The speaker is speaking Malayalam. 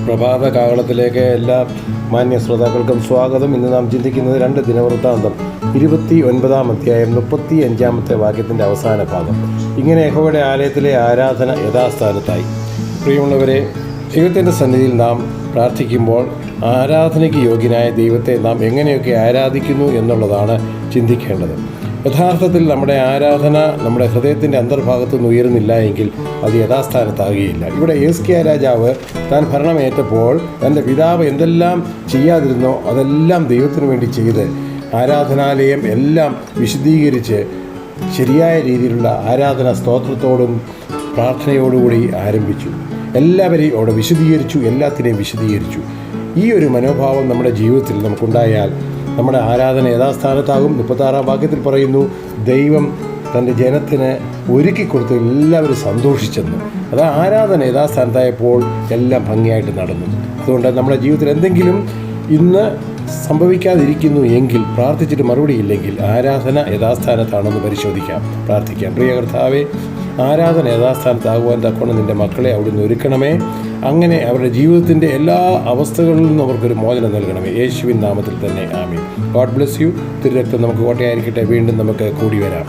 പ്രഭാത കാഹളത്തിലേക്ക് എല്ലാ മാന്യ ശ്രോതാക്കൾക്കും സ്വാഗതം. ഇന്ന് നാം ചിന്തിക്കുന്നത് 2 ദിനവൃത്താന്തം 29 അധ്യായം 35 വാക്യത്തിൻ്റെ അവസാന ഭാഗം. ഇങ്ങനെ യഹോവയുടെ ആലയത്തിലെ ആരാധന യഥാസ്ഥാനത്തായി. പ്രിയമുള്ളവരെ, ദൈവത്തിൻ്റെ സന്നിധിയിൽ നാം പ്രാർത്ഥിക്കുമ്പോൾ ആരാധനയ്ക്ക് യോഗ്യനായ ദൈവത്തെ നാം എങ്ങനെയൊക്കെ ആരാധിക്കുന്നു എന്നുള്ളതാണ് ചിന്തിക്കേണ്ടത്. യഥാർത്ഥത്തിൽ നമ്മുടെ ആരാധന നമ്മുടെ ഹൃദയത്തിൻ്റെ അന്തർഭാഗത്തു നിന്ന് ഉയരുന്നില്ല എങ്കിൽ അത് യഥാസ്ഥാനത്താകുകയില്ല. ഇവിടെ ഹിസ്കിയാ രാജാവ് താൻ ഭരണമേറ്റപ്പോൾ തൻ്റെ പിതാവ് എന്തെല്ലാം ചെയ്യാതിരുന്നോ അതെല്ലാം ദൈവത്തിന് വേണ്ടി ചെയ്ത് ആരാധനാലയം എല്ലാം വിശദീകരിച്ച് ശരിയായ രീതിയിലുള്ള ആരാധന സ്തോത്രത്തോടും പ്രാർത്ഥനയോടുകൂടി ആരംഭിച്ചു. എല്ലാവരെയും അവിടെ വിശദീകരിച്ചു, എല്ലാത്തിനെയും വിശദീകരിച്ചു. ഈ ഒരു മനോഭാവം നമ്മുടെ ജീവിതത്തിൽ നമുക്കുണ്ടായാൽ നമ്മുടെ ആരാധന യഥാസ്ഥാനത്താകും. 36 വാക്യത്തിൽ പറയുന്നു, ദൈവം തൻ്റെ ജനത്തിന് ഒരുക്കിക്കൊടുത്ത് എല്ലാവരും സന്തോഷിച്ചെന്ന്. അത് ആരാധന യഥാസ്ഥാനത്തായപ്പോൾ എല്ലാം ഭംഗിയായിട്ട് നടന്നു. അതുകൊണ്ട് നമ്മുടെ ജീവിതത്തിൽ എന്തെങ്കിലും ഇന്ന് സംഭവിക്കാതിരിക്കുന്നു എങ്കിൽ, പ്രാർത്ഥിച്ചിട്ട് മറുപടിയില്ലെങ്കിൽ ആരാധന യഥാസ്ഥാനത്താണെന്ന് പരിശോധിക്കാം, പ്രാർത്ഥിക്കാം. പ്രിയ കർത്താവേ, ആരാധന യഥാസ്ഥാനത്താകുവാൻ തക്കവണ്ണം നിൻ്റെ മക്കളെ അവിടുന്ന് ഒരുക്കണമേ. അങ്ങനെ അവരുടെ ജീവിതത്തിൻ്റെ എല്ലാ അവസ്ഥകളിൽ നിന്നും അവർക്കൊരു മോചനം നൽകണമേ. യേശുവിൻ നാമത്തിൽ തന്നെ ആമീൻ. God bless you. തിരുരക്തം നമുക്ക് കോട്ടയായിരിക്കട്ടെ. വീണ്ടും നമുക്ക് കൂടി വരാം.